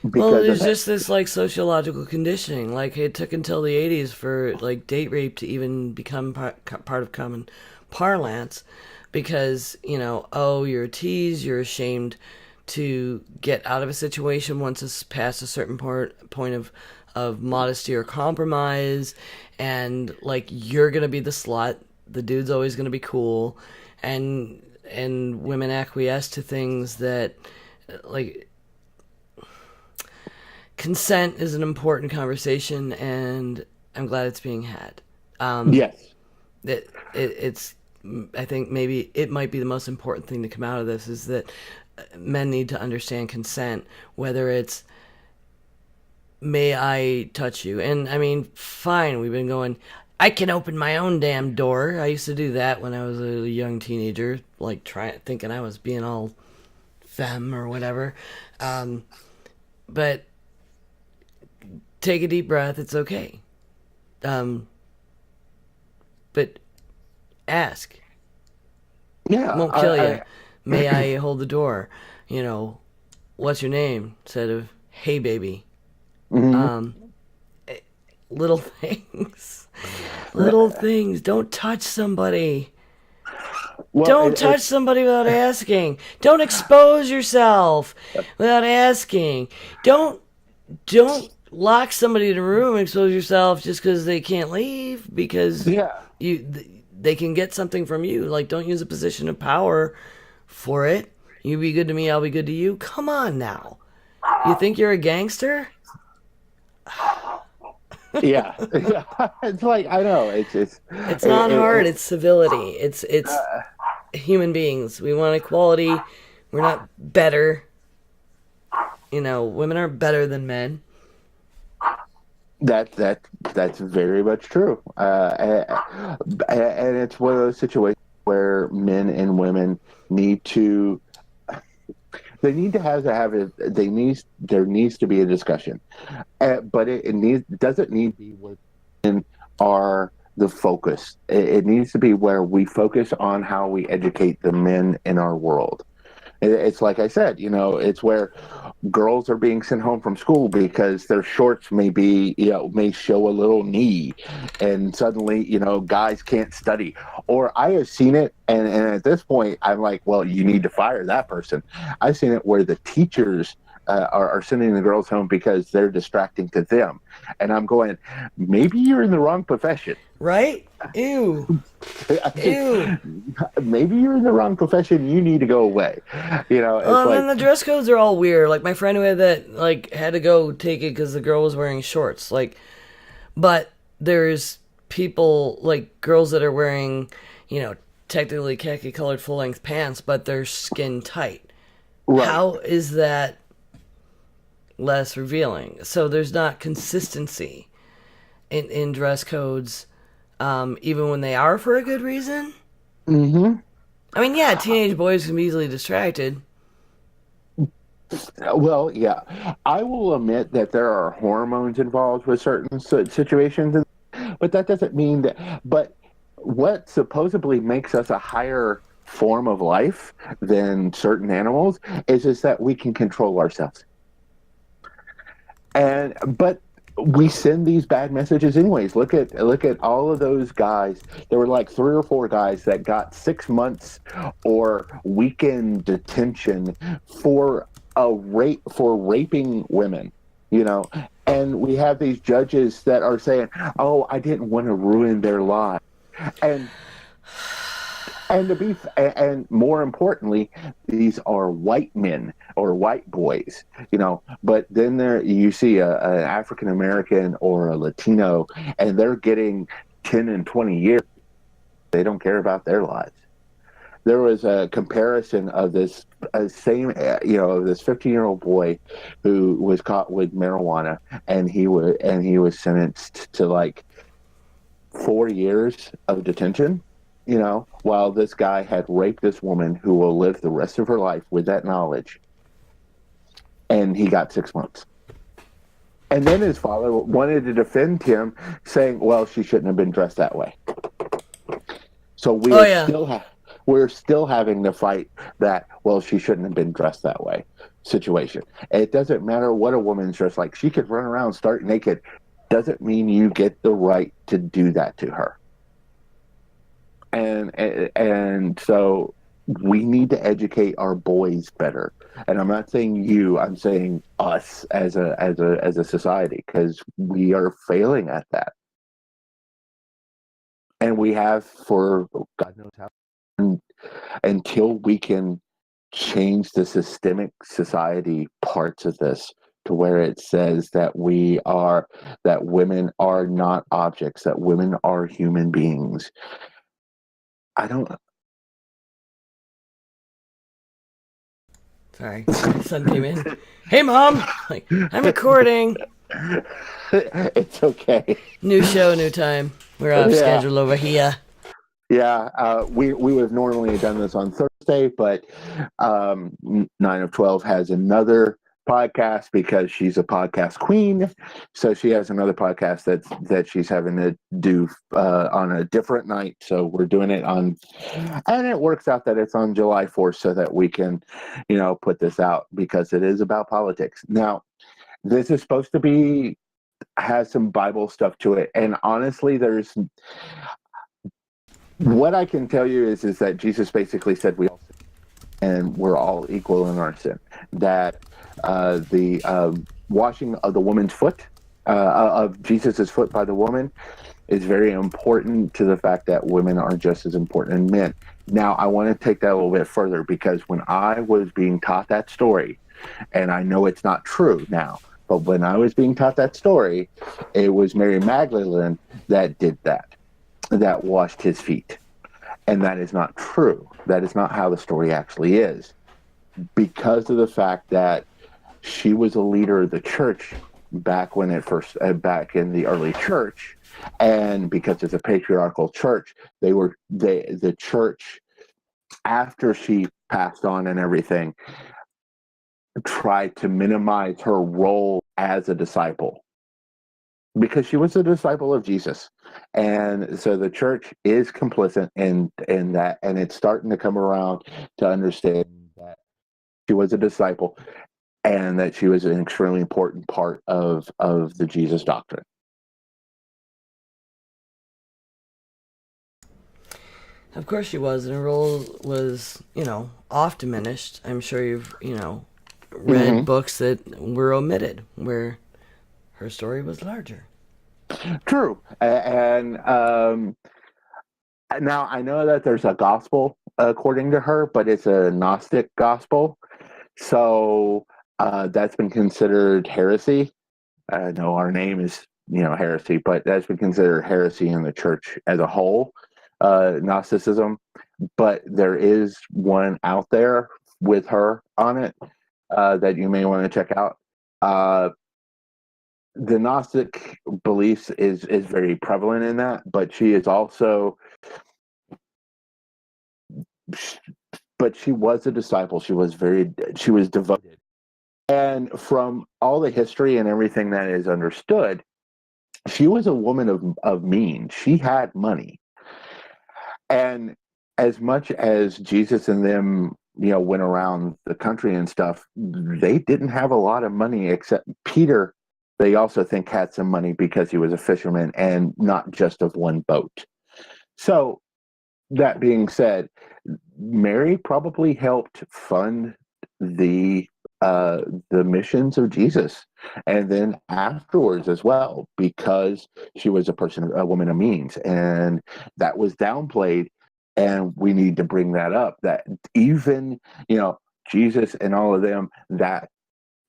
Well, there's just this like sociological conditioning. Like it took until the 80s for like date rape to even become part of common parlance, because, you know, oh, you're a tease, you're ashamed to get out of a situation once it's past a certain point of modesty or compromise, and like you're gonna be the slut, the dude's always gonna be cool, and women acquiesce to things that, like, consent is an important conversation, and I'm glad it's being had. Yes. It's I think maybe it might be the most important thing to come out of this is that men need to understand consent, whether it's may I touch you. And I mean, fine, we've been going, I can open my own damn door. I used to do that when I was a young teenager, like thinking I was being all femme or whatever. But take a deep breath, it's okay. But ask. Yeah. It won't kill you. May I hold the door? You know, what's your name? Instead of, hey, baby. Mm-hmm. Little things. Little things. Don't touch somebody. Well, Don't touch somebody without asking. Don't expose yourself without asking. Don't lock somebody in a room and expose yourself just because they can't leave, because they can get something from you. Like, don't use a position of power for it. You be good to me, I'll be good to you. Come on now. You think you're a gangster? Yeah. It's like, I know it's not hard. It's civility. It's human beings. We want equality. We're not better. Women aren't better than men. That's very much true. And it's one of those situations where men and women need to there needs to be a discussion, but it doesn't need to be where men are the focus. It needs to be where we focus on how we educate the men in our world. It's like I said, it's where girls are being sent home from school because their shorts may show a little knee, and suddenly, guys can't study. Or I have seen it, and at this point, I'm like, well, you need to fire that person. I've seen it where the teachers are sending the girls home because they're distracting to them. And I'm going, maybe you're in the wrong profession. Right? Ew. Ew. Maybe you're in the wrong profession. You need to go away. And the dress codes are all weird. Like my friend who had that, had to go take it because the girl was wearing shorts. But there's people, girls that are wearing, technically khaki colored full length pants, but they're skin tight. Right. How is that less revealing? So there's not consistency in dress codes, even when they are for a good reason. Mm-hmm. I mean, yeah, teenage boys can be easily distracted. Well, yeah. I will admit that there are hormones involved with certain situations, but that doesn't mean that. But what supposedly makes us a higher form of life than certain animals is that we can control ourselves. But we send these bad messages anyways. Look at all of those guys. There were like 3 or 4 guys that got 6 months or weekend detention for raping women, and we have these judges that are saying, oh, I didn't want to ruin their lives. And more importantly, these are white men or white boys, But then you see an African American or a Latino, and they're getting 10 and 20 years. They don't care about their lives. There was a comparison of this this 15-year-old boy who was caught with marijuana, and he was sentenced to 4 years of detention. While this guy had raped this woman who will live the rest of her life with that knowledge, and he got 6 months. And then his father wanted to defend him, saying, well, she shouldn't have been dressed that way. So we're still having to fight that, well, she shouldn't have been dressed that way situation. It doesn't matter what a woman's dressed like. She could run around stark naked. Doesn't mean you get the right to do that to her. And so we need to educate our boys better. And I'm not saying you, I'm saying us as a society, because we are failing at that. And we have for God knows how, until we can change the systemic society parts of this to where it says that women are not objects, that women are human beings. Sorry, my son came in. Hey, Mom! I'm recording. It's okay. New show, new time. We're off schedule over here. Yeah, we would have normally done this on Thursday, but 9of12 has another podcast because she's a podcast queen. So she has another podcast that she's having to do on a different night. So we're doing it and it works out that it's on July 4th so that we can, put this out because it is about politics. Now, this is supposed to has some Bible stuff to it. And honestly, what I can tell you is that Jesus basically said we all sin and we're all equal in our sin. That the washing of the woman's foot, of Jesus's foot by the woman, is very important to the fact that women are just as important as men. Now, I want to take that a little bit further, because when I was being taught that story, and I know it's not true now, but when I was being taught that story, it was Mary Magdalene that did that washed his feet. And that is not true. That is not how the story actually is. Because of the fact that she was a leader of the church back when it first, back in the early church, and because it's a patriarchal church, the church, after she passed on and everything, tried to minimize her role as a disciple, because she was a disciple of Jesus. And so the church is complicit in that, and it's starting to come around to understand that she was a disciple and that she was an extremely important part of the Jesus doctrine. Of course she was, and her role was, oft diminished. I'm sure you've, read books that were omitted where her story was larger. True. And now I know that there's a gospel according to her, but it's a Gnostic Gospel. So that's been considered heresy. I know our name is, heresy, but that's been considered heresy in the church as a whole, Gnosticism. But there is one out there with her on it that you may want to check out. The Gnostic beliefs is very prevalent in that, but she is also, but she was a disciple. She was devoted. And from all the history and everything that is understood, she was a woman of means. She had money. And as much as Jesus and them, went around the country and stuff, they didn't have a lot of money, except Peter. They also think had some money because he was a fisherman and not just of one boat. So that being said, Mary probably helped fund the missions of Jesus, and then afterwards as well, because she was a woman of means, and that was downplayed. And we need to bring that up, that even, Jesus and all of them, that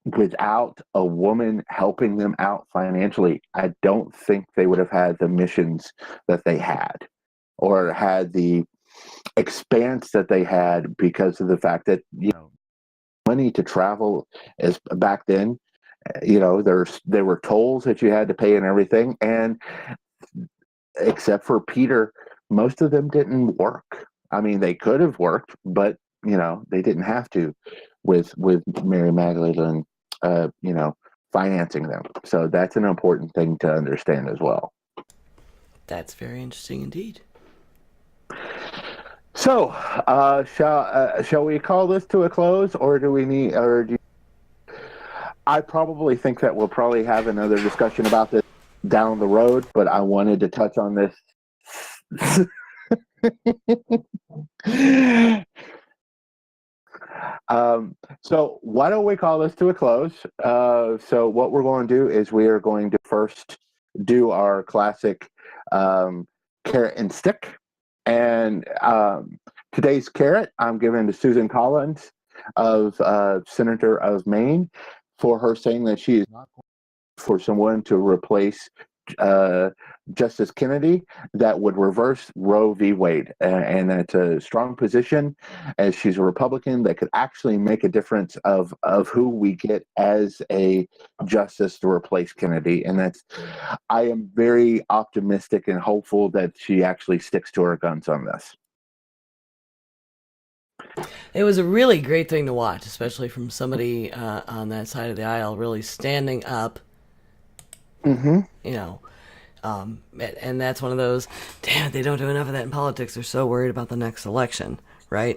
without a woman helping them out financially, I don't think they would have had the missions that they had, or had the expanse that they had, because of the fact that, money to travel is back then, there were tolls that you had to pay and everything. And except for Peter, most of them didn't work. I mean, they could have worked, but they didn't have to, with Mary Magdalene, financing them. So that's an important thing to understand as well. That's very interesting indeed. So, shall we call this to a close, or do we need, I probably think that we'll probably have another discussion about this down the road, but I wanted to touch on this. So why don't we call this to a close? So what we're going to do is we are going to first do our classic carrot and stick. And today's carrot I'm giving to Susan Collins, of Senator of Maine, for her saying that she is not going for someone to replace Justice Kennedy that would reverse Roe v. Wade. And that's a strong position, as she's a Republican, that could actually make a difference of who we get as a justice to replace Kennedy. And I am very optimistic and hopeful that she actually sticks to her guns on this. It was a really great thing to watch, especially from somebody on that side of the aisle really standing up. Mm-hmm. And that's one of those, damn it, they don't do enough of that in politics. They're so worried about the next election, right?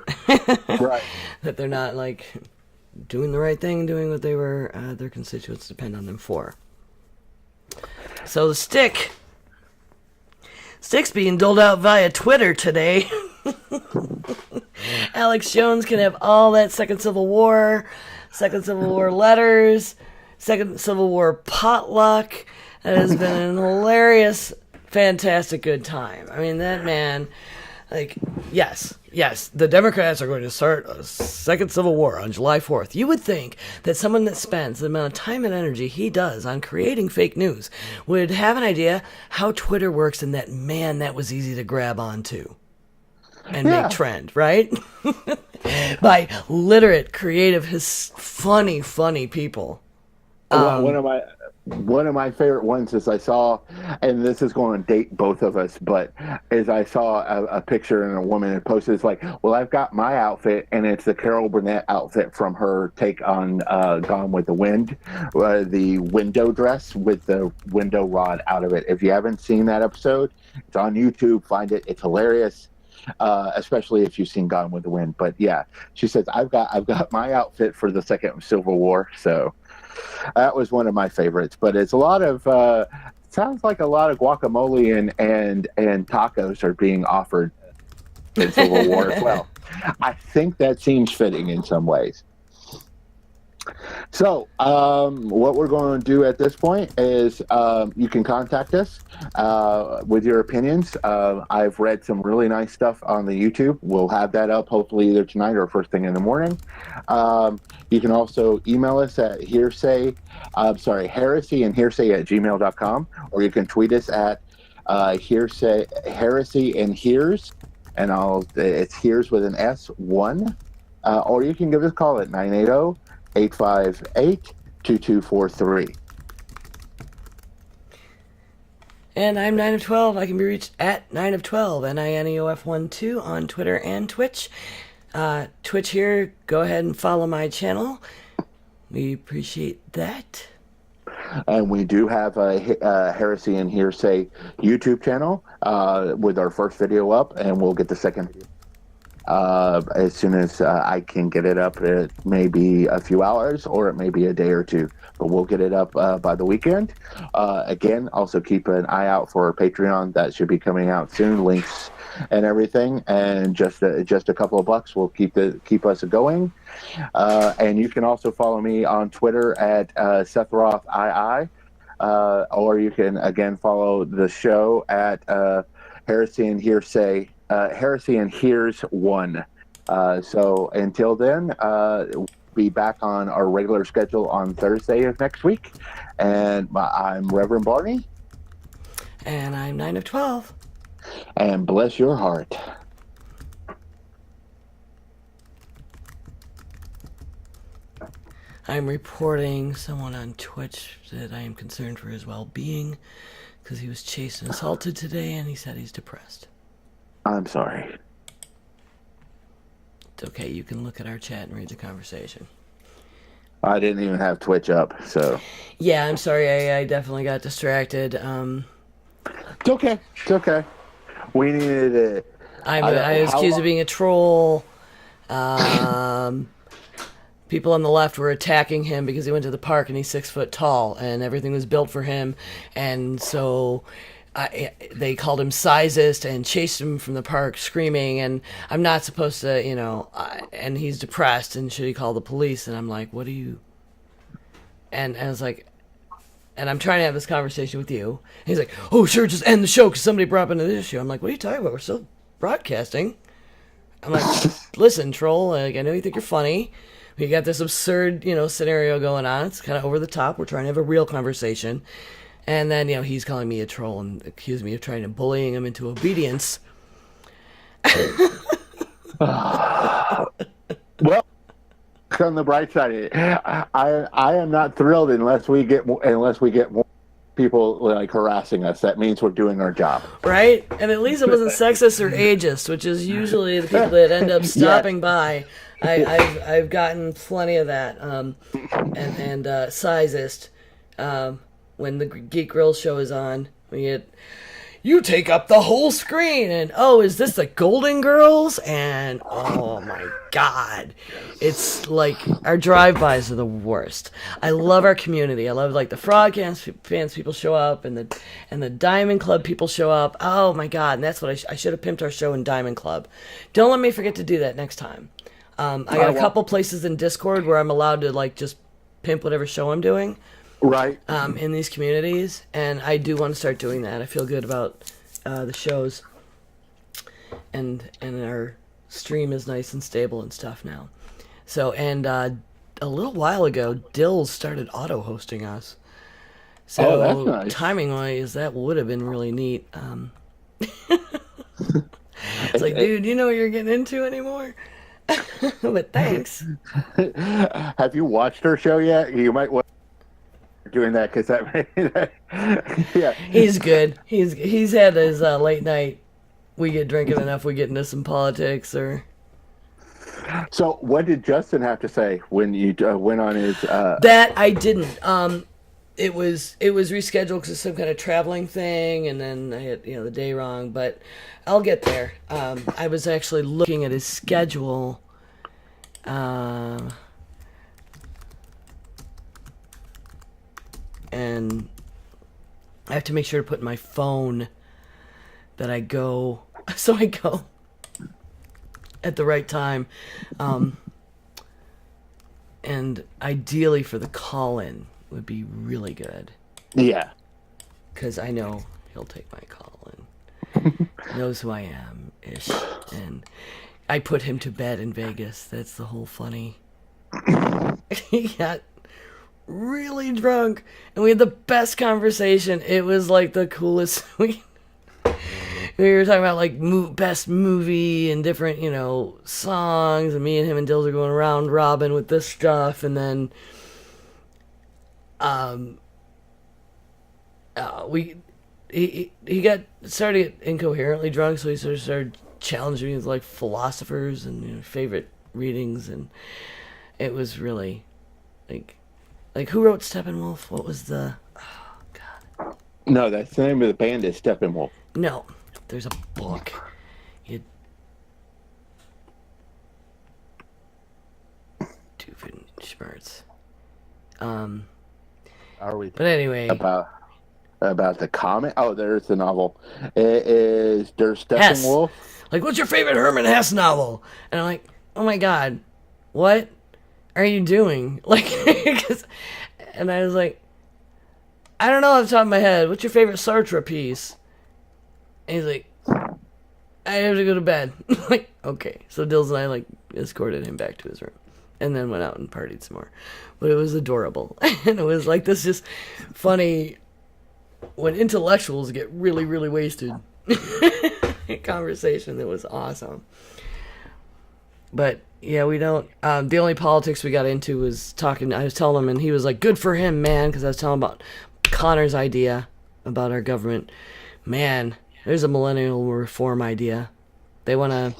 Right. That they're not, doing the right thing, doing what they were, their constituents depend on them for. So the stick's being doled out via Twitter today. Alex Jones can have all that Second Civil War letters, Second Civil War potluck. That has been an hilarious, fantastic good time. I mean, that man, yes, the Democrats are going to start a second Civil War on July 4th. You would think that someone that spends the amount of time and energy he does on creating fake news would have an idea how Twitter works, and that, man, that was easy to grab onto. and make trend, right? By literate, creative, funny people. One of my favorite ones is I saw, and this is going to date both of us, but is I saw a picture and a woman had posted, it's like, well, I've got my outfit, and it's the Carol Burnett outfit from her take on Gone with the Wind, the window dress with the window rod out of it. If you haven't seen that episode, it's on YouTube. Find it. It's hilarious. Especially if you've seen Gone with the Wind. But yeah, she says, I've got my outfit for the second Civil War. So that was one of my favorites. But it's a lot of sounds like a lot of guacamole and tacos are being offered in Civil War as well. I think that seems fitting in some ways. So what we're going to do at this point is you can contact us with your opinions. I've read some really nice stuff on the YouTube. We'll have that up hopefully either tonight or first thing in the morning. You can also email us at heresy and hearsay at gmail.com, or you can tweet us at heresy and hears, and it's hears with an S1, or you can give us a call at 980-858-2243. And I'm 9of12. I can be reached at 9of12, NineOf12 on Twitter and Twitch. Twitch here, go ahead and follow my channel. We appreciate that. And we do have a Heresy and Hearsay YouTube channel with our first video up, and we'll get the second video as soon as I can get it up. It may be a few hours or it may be a day or two, but we'll get it up by the weekend. Again, also keep an eye out for our Patreon. That should be coming out soon, links and everything, and just a couple of bucks will keep us going. And you can also follow me on Twitter at SethRothII, or you can again follow the show at Heresy and Hearsay, Heresy and Hears 1. So until then, we'll be back on our regular schedule on Thursday of next week. And I'm Reverend Barney. And I'm 9of12. And bless your heart. I'm reporting someone on Twitch that I am concerned for his well-being because he was chased and assaulted today, and he said he's depressed. I'm sorry. It's okay. You can look at our chat and read the conversation. I didn't even have Twitch up, so. Yeah, I'm sorry. I definitely got distracted. It's okay. It's okay. We needed it. I was accused of being a troll. People on the left were attacking him because he went to the park and he's 6 foot tall and everything was built for him. And so they called him sizist and chased him from the park screaming. And I'm not supposed to, and he's depressed and should he call the police? And I'm like, what do you... And I was like... And I'm trying to have this conversation with you. And he's like, oh, sure, just end the show because somebody brought up into this issue. I'm like, what are you talking about? We're still broadcasting. I'm like, listen, troll, like, I know you think you're funny. We got this absurd, scenario going on. It's kind of over the top. We're trying to have a real conversation. And then, he's calling me a troll and accused me of trying to bullying him into obedience. Well, on the bright side, I am not thrilled unless we get more people like harassing us. That means we're doing our job, right? And at least it wasn't sexist or ageist, which is usually the people that end up stopping by. I've gotten plenty of that, and sizist. When the Geek Grill show is on, we get, you take up the whole screen, and oh, is this the Golden Girls? And oh my God, it's like our drive-bys are the worst. I love our community. I love like the Frog fans people show up, and the Diamond Club people show up. Oh my God, and that's what I should have pimped our show in Diamond Club. Don't let me forget to do that next time. I got a couple places in Discord where I'm allowed to like just pimp whatever show I'm doing. Right. In these communities, and I do want to start doing that. I feel good about the shows, and our stream is nice and stable and stuff now. So, and a little while ago, Dills started auto-hosting us. So, that's nice. Timing-wise, that would have been really neat. It's like, dude, you know what you're getting into anymore? But thanks. Have you watched her show yet? You might want to doing that because yeah. He's good. He's had his late night. We get drinking enough. We get into some politics or So, what did Justin have to say when you went on his? that. I didn't. It was rescheduled because of some kind of traveling thing, and then I had the day wrong. But I'll get there. I was actually looking at his schedule. And I have to make sure to put in my phone that I go, so I go at the right time. And ideally for the call-in would be really good. Yeah. Because I know he'll take my call-in. Knows who I am, ish. And I put him to bed in Vegas. That's the whole funny. He got really drunk, and we had the best conversation. It was like the coolest. We were talking about like best movie and different, songs, and me and him and Dills are going around robin with this stuff, and then he got started to get incoherently drunk, so he sort of started challenging me with like philosophers and favorite readings, and it was really like who wrote Steppenwolf? What was the God? No, that's the name of the band is Steppenwolf. No, there's a book. Doofenshmirtz. Are we? But anyway, about the comic? Oh, there's the novel. There's Steppenwolf. Like, what's your favorite Herman Hesse novel? And I'm like, oh my God, what are you doing? Like, and I was like, I don't know off the top of my head. What's your favorite Sartre piece? And he's like, I have to go to bed. Like, okay. So Dills and I like escorted him back to his room, and then went out and partied some more. But it was adorable, and it was like this just funny when intellectuals get really, really wasted. Conversation that was awesome. But yeah, we don't. The only politics we got into was talking. I was telling him, and he was like, "Good for him, man," because I was telling him about Connor's idea about our government. Man, there's a millennial reform idea. They want to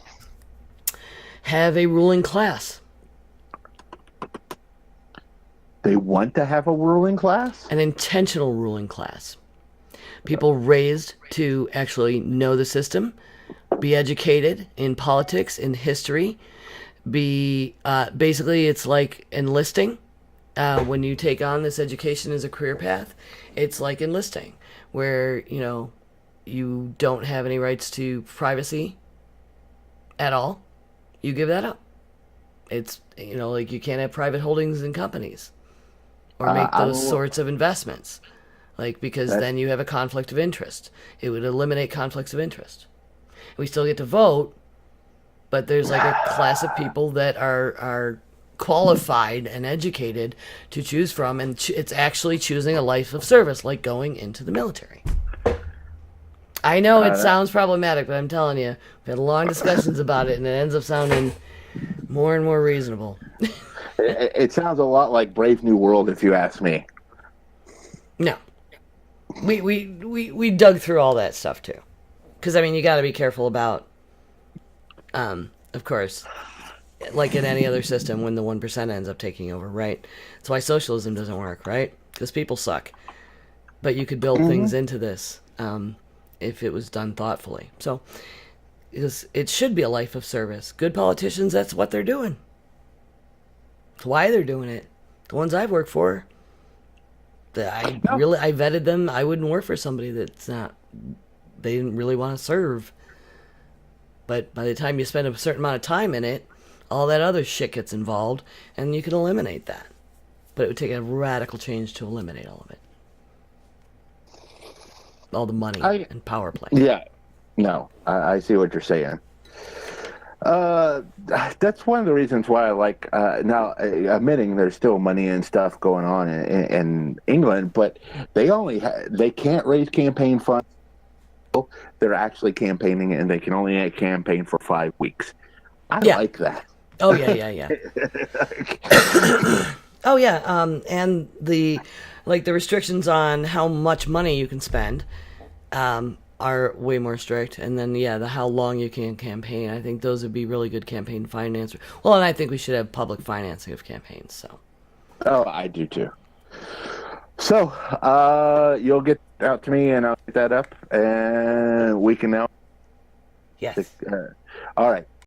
have a ruling class. They want to have a ruling class? An intentional ruling class. People raised to actually know the system, be educated in politics, in history, be basically it's like enlisting. When you take on this education as a career path, it's like enlisting, where you don't have any rights to privacy at all. You give that up. It's like you can't have private holdings in companies or make those sorts of investments, because then you have a conflict of interest. It would eliminate conflicts of interest. We still get to vote, but there's like a class of people that are qualified and educated to choose from, and it's actually choosing a life of service, like going into the military. I know it sounds problematic, but I'm telling you, we've had long discussions about it, and it ends up sounding more and more reasonable. It sounds a lot like Brave New World, if you ask me. No. We dug through all that stuff, too. Because, you got to be careful about, of course, like in any other system, when the 1% ends up taking over, right? That's why socialism doesn't work, right? Because people suck. But you could build things into this if it was done thoughtfully. So, it should be a life of service. Good politicians, that's what they're doing. That's why they're doing it. The ones I've worked for, I vetted them. I wouldn't work for somebody that's not, they didn't really want to serve. But by the time you spend a certain amount of time in it, all that other shit gets involved, and you can eliminate that. But it would take a radical change to eliminate all of it. All the money and power play. Yeah. No, I see what you're saying. That's one of the reasons why I like now admitting there's still money and stuff going on in England, but they can't raise campaign funds they're actually campaigning and they can only campaign for 5 weeks. I Yeah. like that. Oh yeah. Oh yeah. And the restrictions on how much money you can spend are way more strict. And then the how long you can campaign. I think those would be really good campaign finance. Well, and I think we should have public financing of campaigns. So. Oh, I do too. So, you'll get out to me and I'll get that up and we can now. Yes. All right.